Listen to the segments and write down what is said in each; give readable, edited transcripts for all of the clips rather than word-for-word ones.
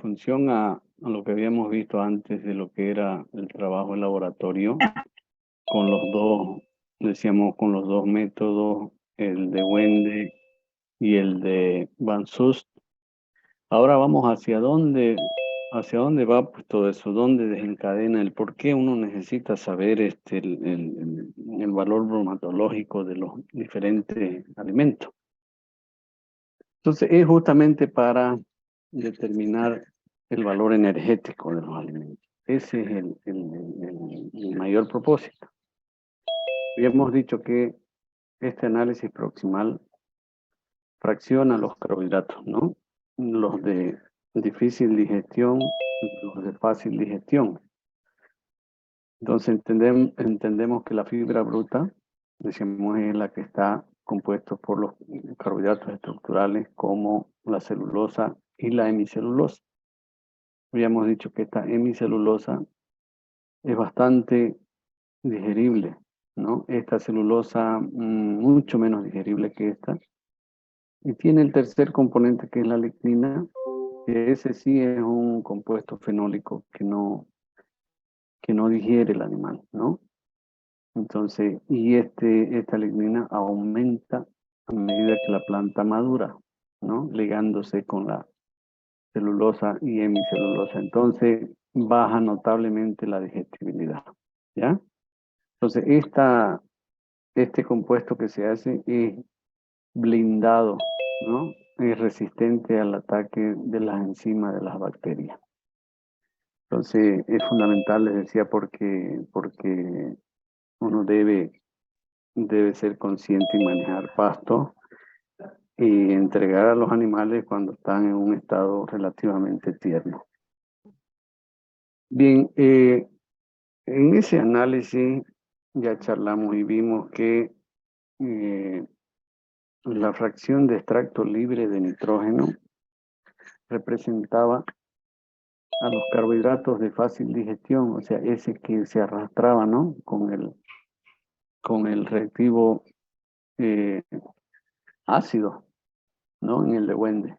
función a lo que habíamos visto antes de lo que era el trabajo en laboratorio, con los dos, decíamos, con los dos métodos, el de Wende y el de Van Sust. Ahora vamos hacia dónde va pues, todo eso, dónde desencadena el por qué uno necesita saber el valor bromatológico de los diferentes alimentos. Entonces, es justamente para determinar el valor energético de los alimentos. Ese es el mayor propósito. Habíamos dicho que este análisis proximal fracciona los carbohidratos, ¿no? Los de difícil digestión y los de fácil digestión. Entonces entendemos que la fibra bruta, decimos, es la que está compuesta por los carbohidratos estructurales como la celulosa y la hemicelulosa. Habíamos dicho que esta hemicelulosa es bastante digerible, ¿no? Esta celulosa mucho menos digerible que esta. Y tiene el tercer componente que es la lignina, que ese sí es un compuesto fenólico que no digiere el animal, ¿no? Entonces, y esta lignina aumenta a medida que la planta madura, ¿no? Ligándose con la celulosa y hemicelulosa. Entonces, baja notablemente la digestibilidad, ¿ya? Entonces, este compuesto que se hace es blindado, ¿no? Es resistente al ataque de las enzimas de las bacterias. Entonces, es fundamental, les decía, porque uno debe ser consciente y manejar pasto y entregar a los animales cuando están en un estado relativamente tierno. Bien, en ese análisis ya charlamos y vimos que la fracción de extracto libre de nitrógeno representaba a los carbohidratos de fácil digestión, o sea, ese que se arrastraba, ¿no? Con el reactivo ácido, ¿no? En el de Wende.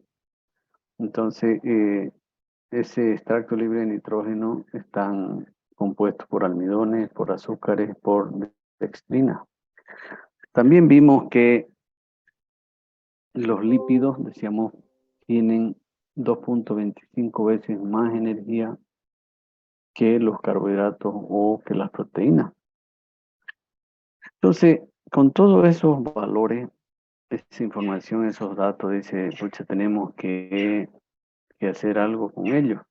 Entonces, ese extracto libre de nitrógeno están compuestos por almidones, por azúcares, por dextrina. También vimos que los lípidos, decíamos, tienen 2.25 veces más energía que los carbohidratos o que las proteínas. Entonces, con todos esos valores, esa información, esos datos, dice, pucha, tenemos que hacer algo con ellos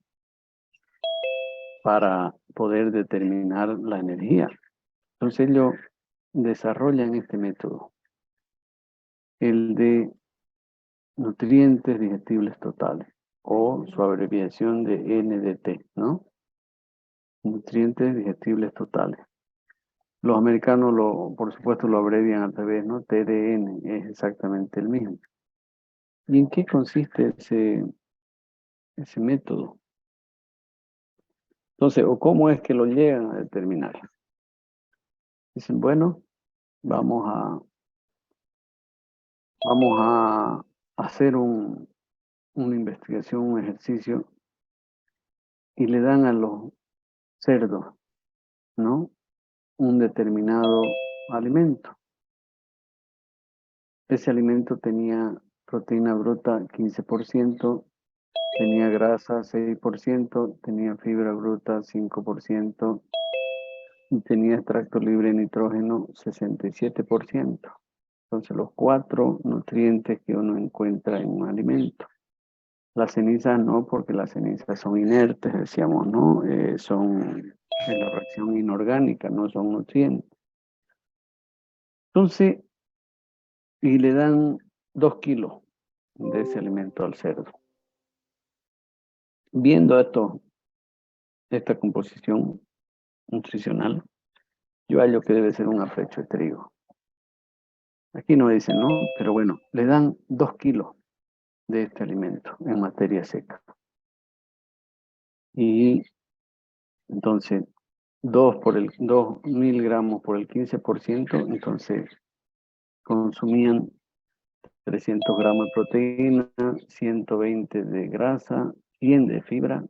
para poder determinar la energía. Entonces ellos desarrollan este método, el de nutrientes digestibles totales, o su abreviación de NDT, ¿no? Nutrientes digestibles totales. Los americanos, por supuesto, lo abrevian al revés, ¿no? TDN, es exactamente el mismo. ¿Y en qué consiste ese método? Entonces, ¿o cómo es que lo llegan a determinar? Dicen, bueno, vamos a hacer una investigación, un ejercicio, y le dan a los cerdos, ¿no? Un determinado alimento. Ese alimento tenía proteína bruta 15%, tenía grasa 6%, tenía fibra bruta 5% y tenía extracto libre de nitrógeno 67%. Entonces los 4 nutrientes que uno encuentra en un alimento. Las cenizas no, porque las cenizas son inertes, decíamos, ¿no? Son de la reacción inorgánica, no son nutrientes. Entonces, y le dan 2 kilos de ese alimento al cerdo. Viendo esta composición nutricional, yo hallo que debe ser un apecho de trigo. Aquí no dicen, no, pero bueno, le dan 2 kilos de este alimento en materia seca. Y entonces, 2 miligramos por el 15%, entonces consumían 300 gramos de proteína, 120 de grasa 100 de fibra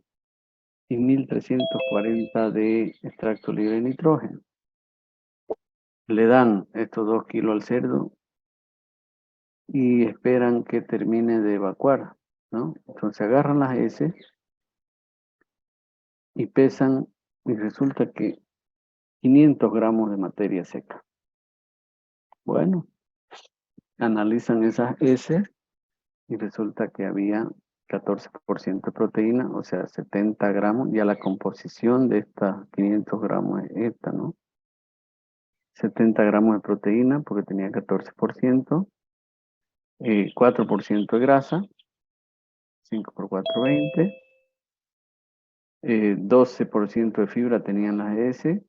y 1340 de extracto libre de nitrógeno. Le dan estos 2 kilos al cerdo y esperan que termine de evacuar, ¿no? Entonces agarran las heces y pesan y resulta que 500 gramos de materia seca. Bueno, analizan esas heces y resulta que había 14% de proteína, o sea, 70 gramos. Ya la composición de estas 500 gramos es esta, ¿no? 70 gramos de proteína porque tenía 14%, 4% de grasa, 5 por 4, 20, 12% de fibra tenían las S,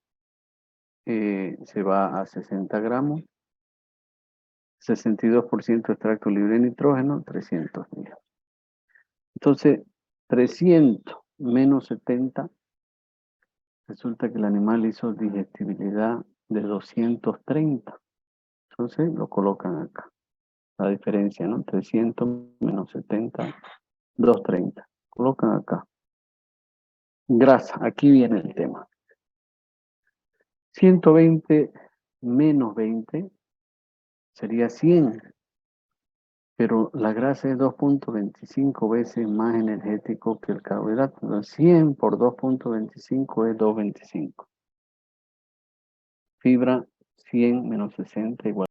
se va a 60 gramos, 62% de extracto libre de nitrógeno, 300 días. Entonces, 300 menos 70, resulta que el animal hizo digestibilidad de 230. Entonces, lo colocan acá. La diferencia, ¿no? 300 menos 70, 230. Colocan acá. Grasa, aquí viene el tema. 120 menos 20 sería 100. Pero la grasa es 2.25 veces más energético que el carbohidrato. Entonces, 100 por 2.25 es 2.25. Fibra 100 menos 60 igual